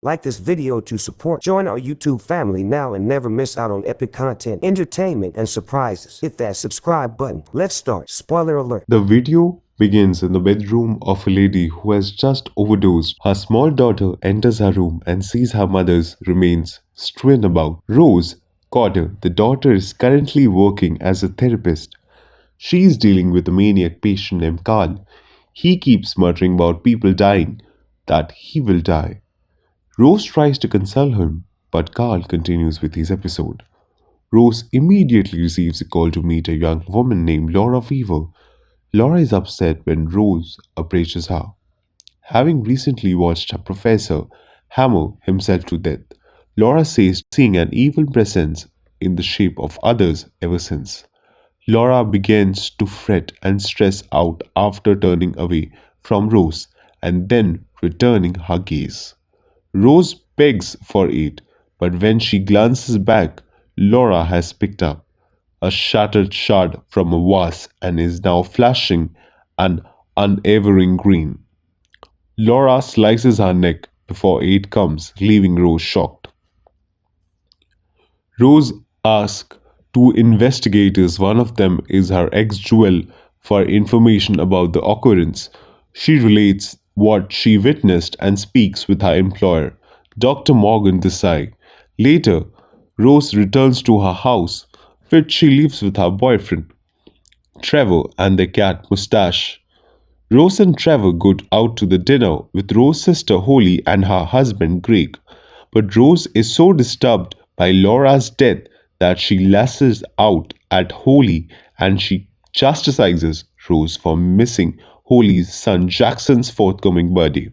Like this video to support. Join our YouTube family now and never miss out on epic content, entertainment, and surprises. Hit that subscribe button. Let's start. Spoiler alert. The video begins in the bedroom of a lady who has just overdosed. Her small daughter enters her room and sees her mother's remains strewn about. Rose, Cotter, the daughter, is currently working as a therapist. She is dealing with a maniac patient named Carl. He keeps muttering about people dying, that he will die. Rose tries to console him, but Carl continues with his episode. Rose immediately receives a call to meet a young woman named Laura Weaver. Laura is upset when Rose approaches her, having recently watched her professor hammer himself to death. Laura says seeing an evil presence in the shape of others ever since. Laura begins to fret and stress out after turning away from Rose and then returning her gaze. Rose begs for aid, but when she glances back, Laura has picked up a shattered shard from a vase and is now flashing an unwavering green. Laura slices her neck before aid comes, leaving Rose shocked. Rose asks two investigators, one of them is her ex Joel, for information about the occurrence. She relates what she witnessed and speaks with her employer, Dr. Morgan Desai. Later, Rose returns to her house, which she lives with her boyfriend, Trevor, and their cat Mustache. Rose and Trevor go out to the dinner with Rose's sister Holly and her husband Greg. But Rose is so disturbed by Laura's death that she lashes out at Holly and she chastises Rose for missing Holly's son Jackson's forthcoming birthday.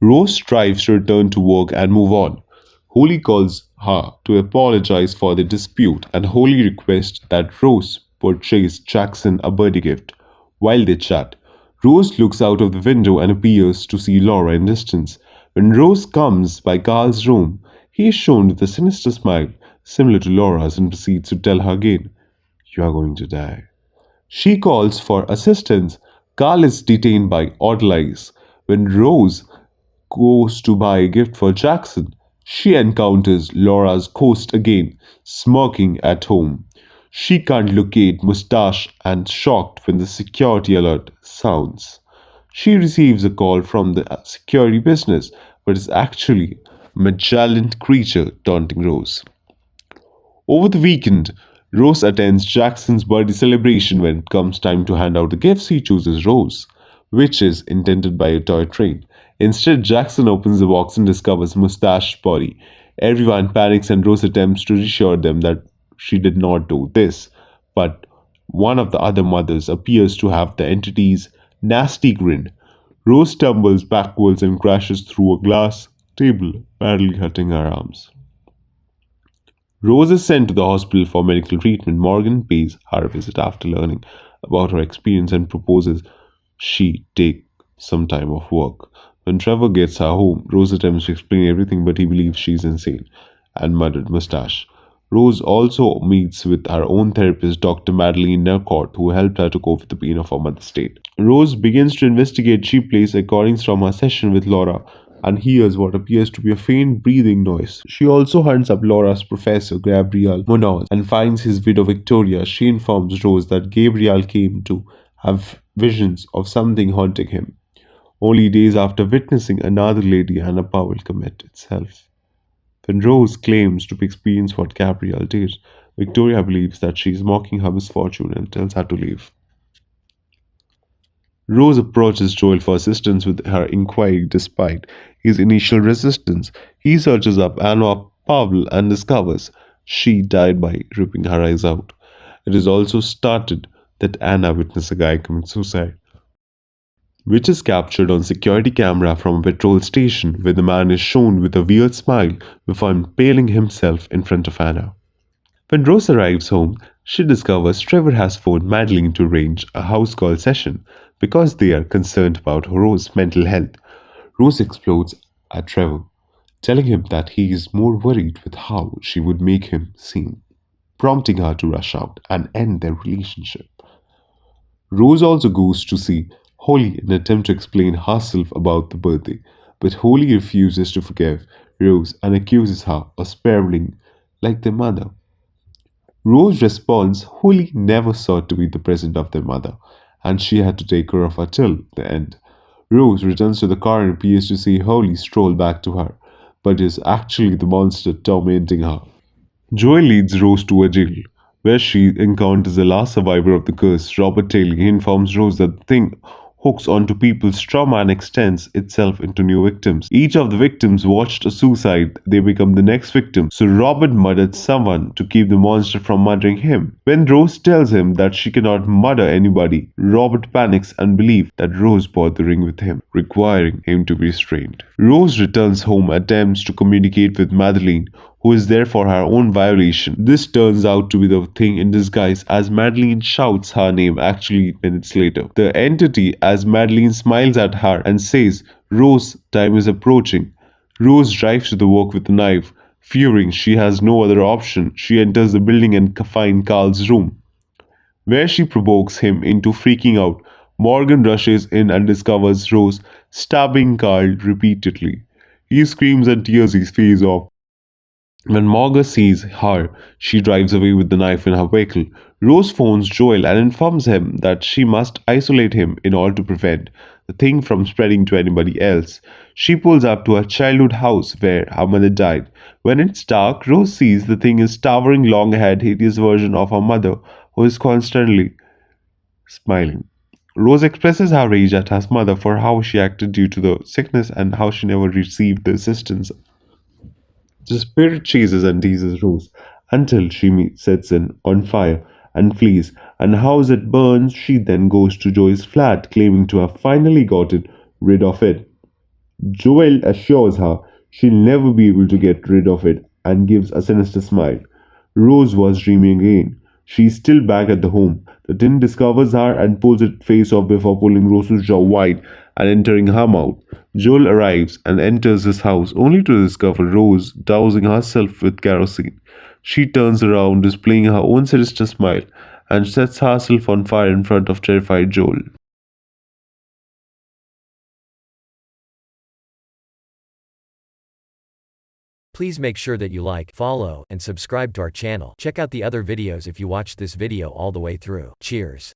Rose strives to return to work and move on. Holly calls her to apologize for the dispute, and Holly requests that Rose purchase Jackson a birthday gift. While they chat, Rose looks out of the window and appears to see Laura in distance. When Rose comes by Carl's room, he is shown with a sinister smile similar to Laura's and proceeds to tell her again, "You are going to die." She calls for assistance. Carl is detained by orderlies. When Rose goes to buy a gift for Jackson, she encounters Laura's ghost again, smirking at home. She can't locate Mustache and shocked when the security alert sounds. She receives a call from the security business, but is actually a malevolent creature taunting Rose. Over the weekend, Rose attends Jackson's birthday celebration. When it comes time to hand out the gifts, he chooses Rose, which is intended by a toy train. Instead, Jackson opens the box and discovers Mustache's body. Everyone panics and Rose attempts to reassure them that she did not do this, but one of the other mothers appears to have the entity's nasty grin. Rose stumbles backwards and crashes through a glass table, badly hurting her arms. Rose is sent to the hospital for medical treatment. Morgan pays her a visit after learning about her experience and proposes she take some time off work. When Trevor gets her home, Rose attempts to explain everything, but he believes she's insane and murdered Mustache. Rose also meets with her own therapist, Dr. Madeline Nercourt, who helped her to cope with the pain of her mother's state. Rose begins to investigate. She plays recordings from her session with Laura and hears what appears to be a faint breathing noise. She also hunts up Laura's professor, Gabriel Munoz, and finds his widow Victoria. She informs Rose that Gabriel came to have visions of something haunting him, only days after witnessing another lady Anna Powell commit itself. When Rose claims to experience what Gabriel did, Victoria believes that she is mocking her misfortune and tells her to leave. Rose approaches Joel for assistance with her inquiry despite his initial resistance. He searches up Anna Powell and discovers she died by ripping her eyes out. It is also started that Anna witnessed a guy commit suicide, which is captured on security camera from a petrol station, where the man is shown with a weird smile before impaling himself in front of Anna. When Rose arrives home, she discovers Trevor has phoned Madeline to arrange a house call session because they are concerned about Rose's mental health. Rose explodes at Trevor, telling him that he is more worried with how she would make him seem, prompting her to rush out and end their relationship. Rose also goes to see Holly in an attempt to explain herself about the birthday, But Holly refuses to forgive Rose and accuses her of spiraling like their mother. Rose responds Holly never sought to be the present of their mother, and she had to take care of her till the end. Rose returns to the car and appears to see Holly stroll back to her, but is actually the monster tormenting her. Joy leads Rose to a jail, where she encounters the last survivor of the curse, Robert Taylor. He informs Rose that the thing hooks onto people's trauma and extends itself into new victims. Each of the victims watched a suicide, they become the next victim. So Robert murdered someone to keep the monster from murdering him. When Rose tells him that she cannot murder anybody, Robert panics and believes that Rose bought the ring with him, requiring him to be restrained. Rose returns home, attempts to communicate with Madeline, who is there for her own violation. This turns out to be the thing in disguise as Madeline shouts her name actually minutes later. The entity, as Madeline smiles at her and says, Rose, time is approaching. Rose drives to the work with a knife. Fearing she has no other option, she enters the building and finds Carl's room, where she provokes him into freaking out. Morgan rushes in and discovers Rose stabbing Carl repeatedly. He screams and tears his face off. When Morgan sees her, she drives away with the knife in her vehicle. Rose phones Joel and informs him that she must isolate him in order to prevent the thing from spreading to anybody else. She pulls up to her childhood house where her mother died. When it's dark, Rose sees the thing is towering long-haired, hideous version of her mother who is constantly smiling. Rose expresses her rage at her mother for how she acted due to the sickness and how she never received the assistance. The spirit chases and teases Rose until she sets it on fire and flees, and as it burns, she then goes to Joey's flat, claiming to have finally gotten rid of it. Joel assures her she'll never be able to get rid of it and gives a sinister smile. Rose was dreaming again. She's still back at the home. The tin discovers her and pulls its face off before pulling Rose's jaw wide and entering her mouth. Joel arrives and enters his house only to discover Rose dousing herself with kerosene. She turns around, displaying her own sinister smile, and sets herself on fire in front of terrified Joel. Please make sure that you like, follow, and subscribe to our channel. Check out the other videos if you watched this video all the way through. Cheers.